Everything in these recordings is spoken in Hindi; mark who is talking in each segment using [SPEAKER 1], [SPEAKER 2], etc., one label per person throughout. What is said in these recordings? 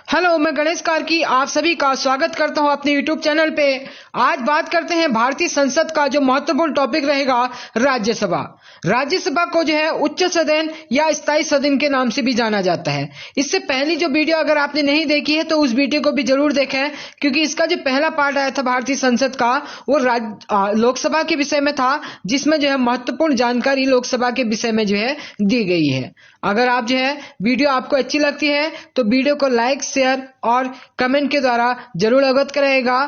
[SPEAKER 1] हेलो, मैं गणेश कार्की आप सभी का स्वागत करता हूं अपने यूट्यूब चैनल पे। आज बात करते हैं भारतीय संसद का जो महत्वपूर्ण टॉपिक रहेगा राज्यसभा। राज्यसभा को जो है उच्च सदन या स्थायी सदन के नाम से भी जाना जाता है। इससे पहली जो वीडियो अगर आपने नहीं देखी है तो उस वीडियो को भी जरूर देखें, क्योंकि इसका जो पहला पार्ट आया था भारतीय संसद का वो लोकसभा के विषय में था, जिसमें जो है महत्वपूर्ण जानकारी लोकसभा के विषय में जो है दी गई है। अगर आप जो है वीडियो आपको अच्छी लगती है तो वीडियो को लाइक, शेयर और कमेंट के द्वारा जरूर अवगत कराइएगा।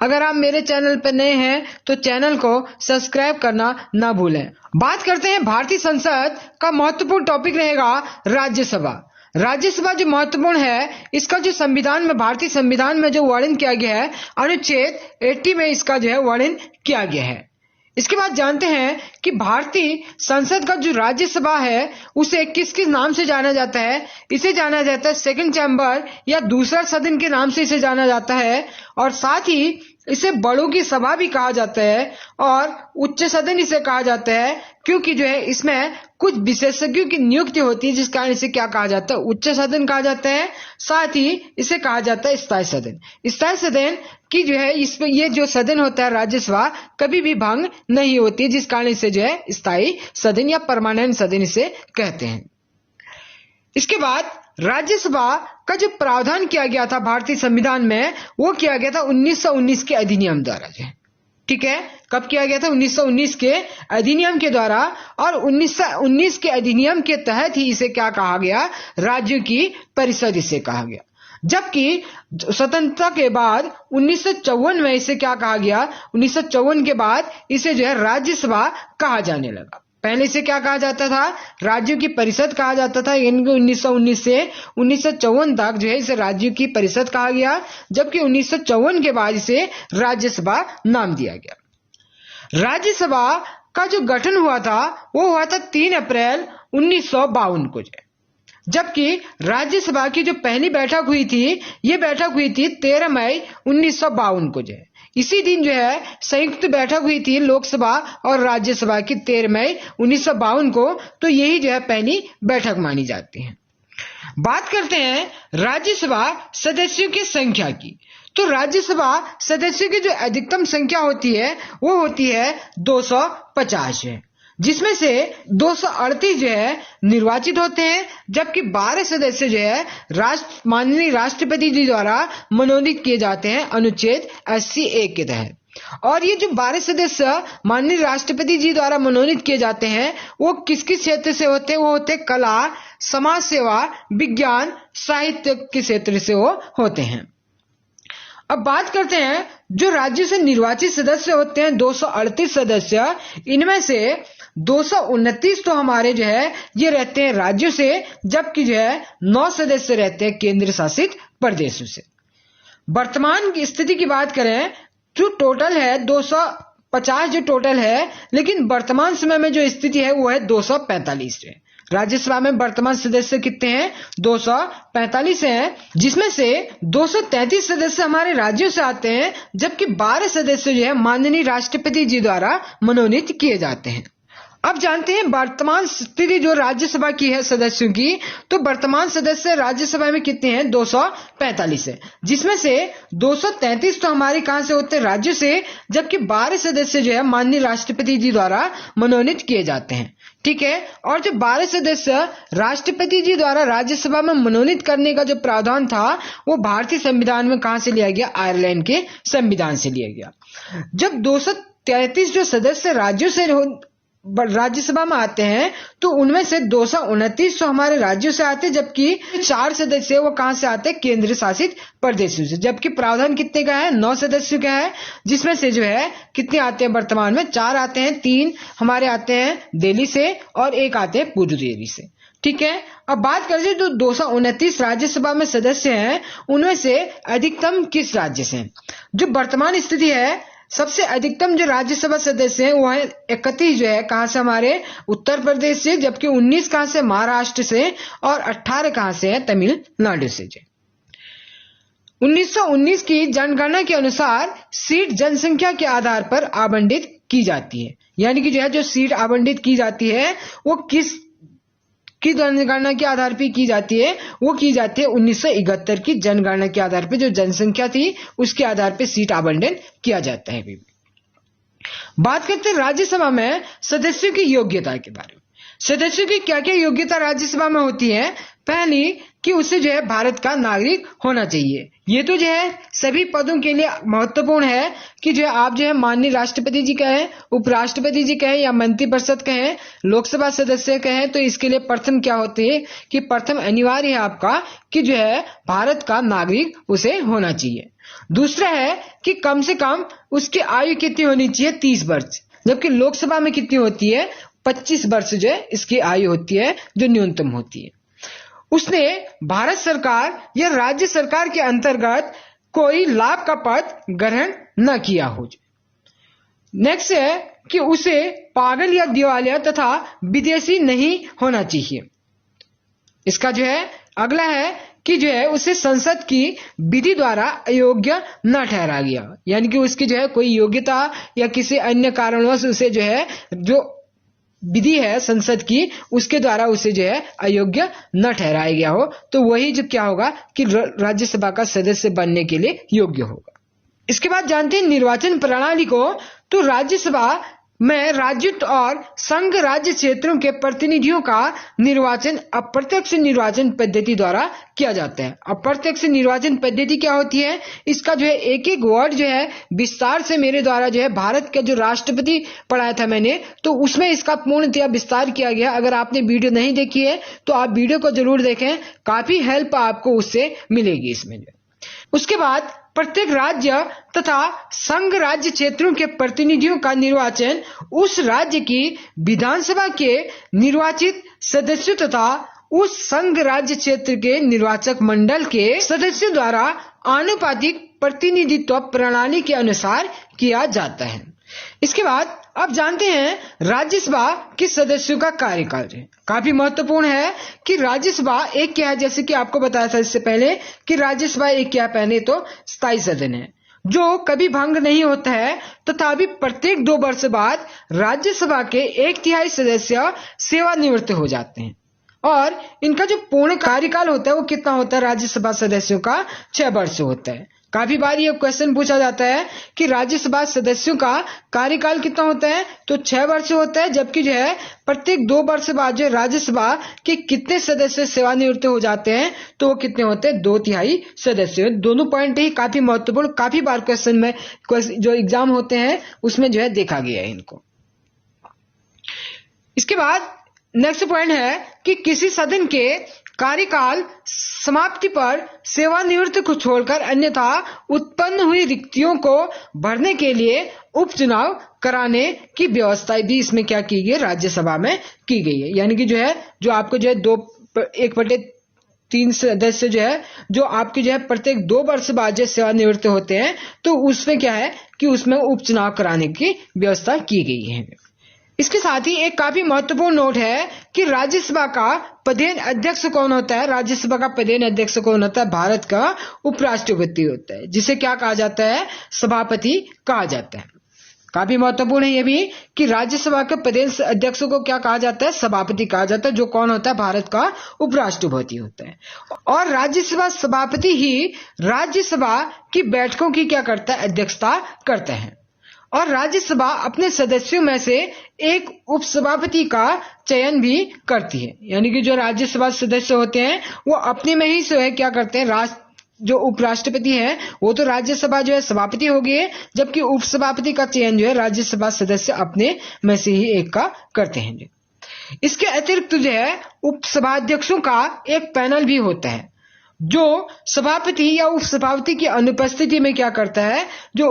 [SPEAKER 1] अगर आप मेरे चैनल पर नए हैं तो चैनल को सब्सक्राइब करना ना भूलें। बात करते हैं भारतीय संसद का महत्वपूर्ण टॉपिक रहेगा राज्यसभा। राज्यसभा जो महत्वपूर्ण है, इसका जो संविधान में, भारतीय संविधान में जो वर्णन किया गया है, अनुच्छेद 80 में इसका जो है वर्णन किया गया है। इसके बाद जानते हैं कि भारतीय संसद का जो राज्यसभा है उसे किस किस नाम से जाना जाता है। इसे जाना जाता है सेकंड चैम्बर या दूसरा सदन के नाम से इसे जाना जाता है, और साथ ही इसे बड़ों की सभा भी कहा जाता है और उच्च सदन इसे कहा जाता है, क्योंकि जो है इसमें कुछ विशेषज्ञों की नियुक्ति होती है, जिस कारण इसे क्या कहा जाता है, उच्च सदन कहा जाता है। साथ ही इसे कहा जाता है स्थायी सदन। स्थायी सदन की जो है इसमें ये जो सदन होता है राज्यसभा कभी भी भंग नहीं होती, जिस कारण इसे जो है स्थायी सदन या परमानेंट सदन इसे कहते हैं। इसके बाद राज्यसभा का जो प्रावधान किया गया था भारतीय संविधान में, वो किया गया था 1919 के अधिनियम द्वारा जो है। ठीक है, कब किया गया था? 1919 के अधिनियम के द्वारा, और 1919 के अधिनियम के तहत ही इसे क्या कहा गया? राज्यों की परिषद इसे कहा गया। जबकि स्वतंत्रता के बाद 1954 में इसे क्या कहा गया? 1954 के बाद इसे जो है राज्यसभा कहा जाने लगा। पहले इसे क्या कहा जाता था? राज्यों की परिषद कहा जाता था। यानी 1919 से 1954 तक जो है इसे राज्यों की परिषद कहा गया, जबकि 1954 के बाद इसे राज्यसभा नाम दिया गया। राज्यसभा का जो गठन हुआ था वो हुआ था 3 अप्रैल 1952 को, जबकि राज्यसभा की जो पहली बैठक हुई थी, ये बैठक हुई थी 13 मई 1952 को। इसी दिन जो है संयुक्त बैठक हुई थी लोकसभा और राज्यसभा की 13 मई 1952 को। तो यही जो है पहली बैठक मानी जाती है। बात करते हैं राज्यसभा सदस्यों की संख्या की। तो राज्यसभा सदस्यों की जो अधिकतम संख्या होती है वो होती है 250 है, जिसमें से 238 जो है निर्वाचित होते हैं, जबकि 12 सदस्य जो है माननीय राष्ट्रपति जी द्वारा मनोनीत किए जाते हैं अनुच्छेद 80A के तहत। और ये जो 12 सदस्य माननीय राष्ट्रपति जी द्वारा मनोनीत किए जाते हैं वो किस किस क्षेत्र से होते हैं? वो होते हैं कला, समाज सेवा, विज्ञान, साहित्य के क्षेत्र से वो होते हैं। अब बात करते हैं जो राज्यों से निर्वाचित सदस्य होते हैं 238 सदस्य, इनमें से 229 तो हमारे जो है ये रहते हैं राज्यों से, जबकि जो है 9 सदस्य रहते हैं केंद्र शासित प्रदेशों से। वर्तमान की स्थिति की बात करें जो टोटल है 250 जो टोटल है, लेकिन वर्तमान समय में जो स्थिति है वो है 245 है। राज्यसभा में वर्तमान सदस्य कितने हैं? 245 हैं, जिसमें से 233 सदस्य हमारे राज्यों से आते हैं, जबकि 12 सदस्य जो है माननीय राष्ट्रपति जी द्वारा मनोनीत किए जाते हैं। अब जानते हैं वर्तमान स्थिति जो राज्यसभा की है सदस्यों की। तो वर्तमान सदस्य राज्यसभा में कितने हैं? 245 है, जिसमें से 233 तो हमारे कहां से होते हैं? राज्यों से, जबकि 12 सदस्य जो है माननीय राष्ट्रपति जी द्वारा मनोनीत किए जाते हैं। ठीक है, और जो 12 सदस्य राष्ट्रपति जी द्वारा राज्यसभा में मनोनीत करने का जो प्रावधान था वो भारतीय संविधान में कहां से लिया गया? आयरलैंड के संविधान से लिया गया। जब 233 जो सदस्य राज्यों से राज्यसभा में आते हैं तो उनमें से 229 तो हमारे राज्यों से आते हैं, जबकि 4 सदस्य वो कहां से आते हैं? केंद्र शासित प्रदेशों से। जबकि प्रावधान कितने का है? 9 सदस्यों का है, जिसमें से जो है कितने आते हैं वर्तमान में? 4 आते हैं। 3 हमारे आते हैं दिल्ली से और 1 आते हैं पुडुचेरी से। ठीक है, अब बात करें जो 229 राज्यसभा में सदस्य हैं उनमें से अधिकतम किस राज्य से? जो वर्तमान स्थिति है सबसे अधिकतम जो राज्यसभा सदस्य हैं वो है 31 जो है कहां से? हमारे उत्तर प्रदेश से, जबकि 19 कहां से? महाराष्ट्र से, और 18 कहां से है? तमिलनाडु से। 1919 की जनगणना के अनुसार सीट जनसंख्या के आधार पर आवंटित की जाती है। यानी कि जो है जो सीट आवंटित की जाती है वो किस की जनगणना के आधार पर की जाती है, वो की जाती है 1971 की जनगणना के आधार पर, जो जनसंख्या थी उसके आधार पर सीट आवंटन किया जाता है। बात करते हैं राज्यसभा में सदस्यों की योग्यता के बारे में। सदस्यों की क्या क्या योग्यता राज्यसभा में होती है? पहली कि उसे जो है भारत का नागरिक होना चाहिए। ये तो जो है सभी पदों के लिए महत्वपूर्ण है कि जो है आप जो है माननीय राष्ट्रपति जी कहें, उपराष्ट्रपति जी कहें या मंत्रिपरिषद कहें, लोकसभा सदस्य कहें, तो इसके लिए प्रथम क्या होती है कि प्रथम अनिवार्य है आपका कि जो है भारत का नागरिक उसे होना चाहिए। दूसरा है कि कम से कम उसकी आयु कितनी होनी चाहिए? 30 वर्ष, जबकि लोकसभा में कितनी होती है? 25 वर्ष जो है इसकी आयु होती है, जो न्यूनतम होती है। उसने भारत सरकार या राज्य सरकार के अंतर्गत कोई लाभ का पद ग्रहण न किया हो। नेक्स्ट है कि उसे पागल या दिवालिया तथा विदेशी नहीं होना चाहिए। इसका जो है अगला है कि जो है उसे संसद की विधि द्वारा अयोग्य न ठहरा गया, यानी कि उसकी जो है कोई योग्यता या किसी अन्य कारणवश उसे जो है जो विधि है संसद की उसके द्वारा उसे जो है अयोग्य न ठहराया गया हो, तो वही जो क्या होगा कि राज्यसभा का सदस्य बनने के लिए योग्य होगा। इसके बाद जानते हैं निर्वाचन प्रणाली को। तो राज्यसभा में राज्यों और संघ राज्य क्षेत्रों के प्रतिनिधियों का निर्वाचन अप्रत्यक्ष निर्वाचन पद्धति द्वारा किया जाता है। अप्रत्यक्ष निर्वाचन पद्धति क्या होती है? इसका जो है एक एक वर्ड जो है विस्तार से मेरे द्वारा जो है भारत का जो राष्ट्रपति पढ़ाया था मैंने, तो उसमें इसका पूर्णतः विस्तार किया गया। अगर आपने वीडियो नहीं देखी है तो आप वीडियो को जरूर देखें, काफी हेल्प आपको उससे मिलेगी इसमें। उसके बाद प्रत्येक राज्य तथा संघ राज्य क्षेत्रों के प्रतिनिधियों का निर्वाचन उस राज्य की विधानसभा के निर्वाचित सदस्यों तथा उस संघ राज्य क्षेत्र के निर्वाचक मंडल के सदस्यों द्वारा आनुपातिक प्रतिनिधित्व प्रणाली के अनुसार किया जाता है। इसके बाद अब जानते हैं राज्यसभा के सदस्यों का कार्यकाल। काफी महत्वपूर्ण है कि राज्यसभा एक क्या है, जैसे कि आपको बताया था इससे पहले कि राज्यसभा एक क्या है, पहले तो स्थायी सदन है जो कभी भंग नहीं होता है, तथा भी प्रत्येक 2 वर्ष बाद राज्यसभा के 1/3 सदस्य सेवानिवृत्त हो जाते हैं और इनका जो पूर्ण कार्यकाल होता है वो कितना होता है? राज्यसभा सदस्यों का 6 वर्ष होता है। काफी बार ये क्वेश्चन पूछा जाता है कि राज्यसभा सदस्यों का कार्यकाल कितना होता है, तो 6 वर्ष होता है, जबकि जो है प्रत्येक 2 वर्ष बाद जो राज्यसभा के कितने सदस्य सेवानिवृत्त हो जाते हैं, तो वो कितने होते हैं? 2/3 सदस्य। दोनों पॉइंट ही काफी महत्वपूर्ण, काफी बार क्वेश्चन में जो एग्जाम होते हैं उसमें जो है देखा गया है इनको। इसके बाद नेक्स्ट पॉइंट है कि किसी सदन के कार्यकाल समाप्ति पर सेवानिवृत्त को छोड़कर अन्यथा उत्पन्न हुई रिक्तियों को भरने के लिए उपचुनाव कराने की व्यवस्था भी इसमें क्या की गई? राज्यसभा में की गई है। यानी कि जो है जो आपको जो है 1/3 सदस्य जो है जो आपके जो है प्रत्येक 2 वर्ष बाद जो सेवानिवृत्त होते हैं, तो उसमें क्या है कि उसमें उपचुनाव कराने की व्यवस्था की गई है। इसके साथ ही एक काफी महत्वपूर्ण नोट है कि राज्यसभा का पदेन अध्यक्ष कौन होता है? राज्यसभा का पदेन अध्यक्ष कौन होता है? भारत का उपराष्ट्रपति होता है, जिसे क्या कहा जाता है? सभापति कहा जाता है। काफी महत्वपूर्ण है ये भी कि राज्यसभा के पदेन अध्यक्ष को क्या कहा जाता है? सभापति कहा जाता है, जो कौन होता है? भारत का उपराष्ट्रपति होता है। और राज्यसभा सभापति ही राज्यसभा की बैठकों की क्या करता है? अध्यक्षता करता है। और राज्यसभा अपने सदस्यों में से एक उपसभापति का चयन भी करती है। यानी कि जो राज्यसभा सदस्य होते हैं वो अपने में ही जो है क्या करते हैं? जो उपराष्ट्रपति है वो तो राज्यसभा जो है सभापति हो गई है, जबकि उपसभापति का चयन जो है राज्यसभा सदस्य अपने में से ही एक का करते हैं। इसके अतिरिक्त जो है उपसभाध्यक्षों का एक पैनल भी होता है, जो सभापति या उपसभापति की अनुपस्थिति में क्या करता है? जो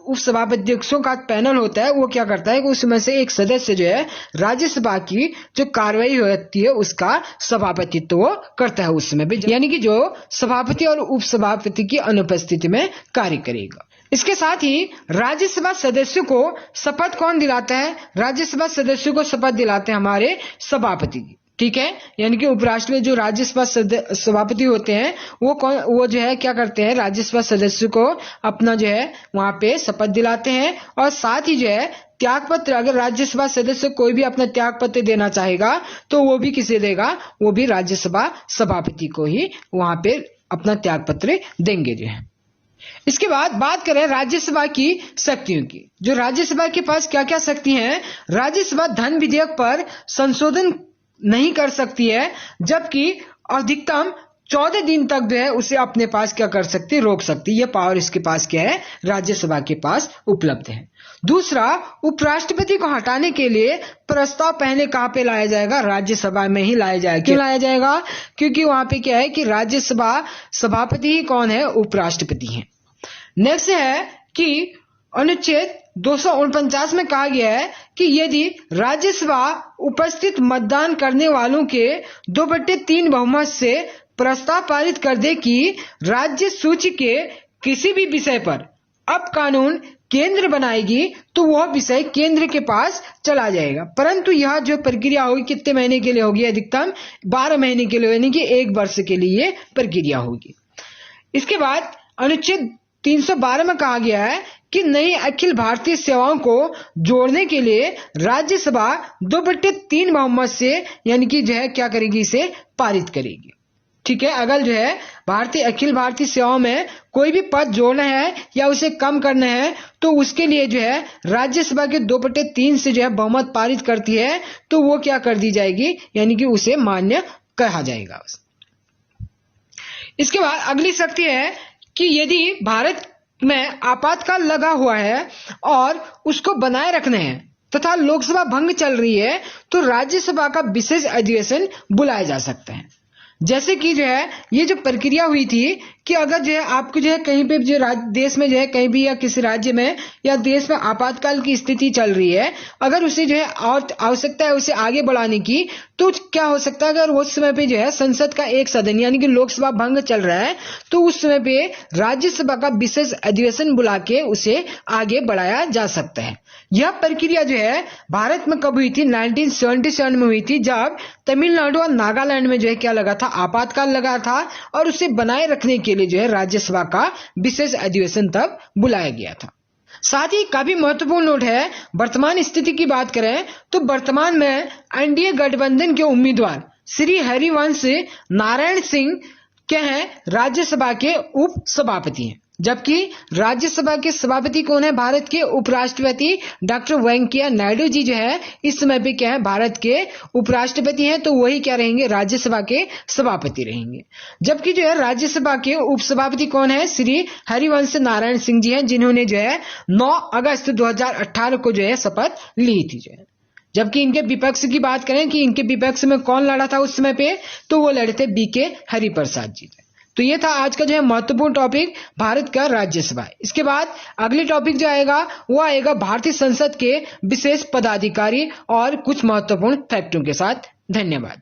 [SPEAKER 1] उपसभाध्यक्षों का पैनल होता है वो क्या करता है कि उसमें से एक सदस्य जो है राज्यसभा की जो कार्रवाई होती है उसका सभापतित्व वो करता है उसमें भी, यानी कि जो सभापति और उपसभापति की अनुपस्थिति में कार्य करेगा। इसके साथ ही राज्यसभा सदस्यों को शपथ कौन दिलाता है? राज्यसभा सदस्यों को शपथ दिलाते हैं हमारे सभापति। ठीक है, यानी कि उपराष्ट्रपति जो राज्यसभा सभापति होते हैं वो जो है क्या करते हैं, राज्यसभा सदस्य को अपना जो है वहां पे शपथ दिलाते हैं और साथ ही जो है त्याग पत्र, अगर राज्यसभा सदस्य कोई भी अपना त्याग पत्र देना चाहेगा तो वो भी किसे देगा, वो भी राज्यसभा सभापति को ही वहां पे अपना त्याग पत्र देंगे जो है। इसके बाद बात करें राज्यसभा की शक्तियों की। जो राज्यसभा के पास क्या क्या शक्ति है, राज्यसभा धन विधेयक पर संशोधन नहीं कर सकती है, जबकि अधिकतम 14 दिन तक जो है उसे अपने पास क्या कर सकती है, रोक सकती है। यह पावर इसके पास क्या है, राज्यसभा के पास उपलब्ध है। दूसरा, उपराष्ट्रपति को हटाने के लिए प्रस्ताव पहले कहां पे लाया जाएगा, राज्यसभा में ही लाया जाएगा। क्यों लाया जाएगा, क्योंकि वहां पे क्या है कि राज्यसभा सभापति ही कौन है, उपराष्ट्रपति है। नेक्स्ट है कि अनुच्छेद 249 में कहा गया है कि यदि राज्यसभा उपस्थित मतदान करने वालों के 2/3 बहुमत से प्रस्ताव पारित कर दे कि राज्य सूची के किसी भी विषय पर अब कानून केंद्र बनाएगी, तो वह विषय केंद्र के पास चला जाएगा। परंतु यह जो प्रक्रिया होगी कितने महीने के लिए होगी, अधिकतम 12 महीने के लिए, यानी कि 1 वर्ष के लिए प्रक्रिया होगी। इसके बाद अनुच्छेद 312 में कहा गया है कि नई अखिल भारतीय सेवाओं को जोड़ने के लिए राज्यसभा 2/3 बहुमत से यानी कि जो है क्या करेगी, इसे पारित करेगी। ठीक है, अगर जो है अखिल भारतीय सेवाओं में कोई भी पद जोड़ना है या उसे कम करना है तो उसके लिए जो है राज्यसभा के 2/3 से जो है बहुमत पारित करती है, तो वो क्या कर दी जाएगी, यानी कि उसे मान्य कहा जाएगा। इसके बाद अगली शक्ति है कि यदि भारत में आपातकाल लगा हुआ है और उसको बनाए रखना है तथा लोकसभा भंग चल रही है, तो राज्यसभा का विशेष अधिवेशन बुलाया जा सकता है। जैसे कि जो है ये जो प्रक्रिया हुई थी कि अगर जो है आपको जो है कहीं पे जो देश में जो है कहीं भी या किसी राज्य में या देश में आपातकाल की स्थिति चल रही है, अगर उसे जो है और आवश्यकता है उसे आगे बढ़ाने की, तो क्या हो सकता है, अगर उस समय पे जो है संसद का एक सदन यानी कि लोकसभा भंग चल रहा है, तो उस समय पे राज्यसभा का विशेष अधिवेशन बुला के उसे आगे बढ़ाया जा सकता है। यह प्रक्रिया जो है भारत में कब हुई थी, 1977 में हुई थी, जब तमिलनाडु और नागालैंड में जो है क्या लगा था, आपातकाल लगा था और उसे बनाए रखने के लिए जो है राज्यसभा का विशेष अधिवेशन तब बुलाया गया था। साथ ही काफी महत्वपूर्ण नोट है, वर्तमान स्थिति की बात करें तो वर्तमान में एनडीए गठबंधन के उम्मीदवार श्री हरिवंश नारायण सिंह क्या हैं, राज्यसभा के उप सभापति हैं, जबकि राज्यसभा के सभापति कौन है, भारत के उपराष्ट्रपति डॉक्टर वेंकैया नायडू जी जो है इस समय पे क्या है, भारत के उपराष्ट्रपति हैं, तो वही क्या रहेंगे, राज्यसभा के सभापति रहेंगे। जबकि जो है राज्यसभा के उपसभापति कौन है, श्री हरिवंश नारायण सिंह जी हैं, जिन्होंने जो है 9 अगस्त 2018 को जो है शपथ ली थी जो है। जबकि इनके विपक्ष की बात करें कि इनके विपक्ष में कौन लड़ा था उस समय पे, तो वो लड़े थे बीके हरिप्रसाद जी। तो ये था आज का जो है महत्वपूर्ण टॉपिक, भारत का राज्यसभा। इसके बाद अगली टॉपिक जो आएगा वो आएगा भारतीय संसद के विशेष पदाधिकारी और कुछ महत्वपूर्ण फैक्टों के साथ। धन्यवाद।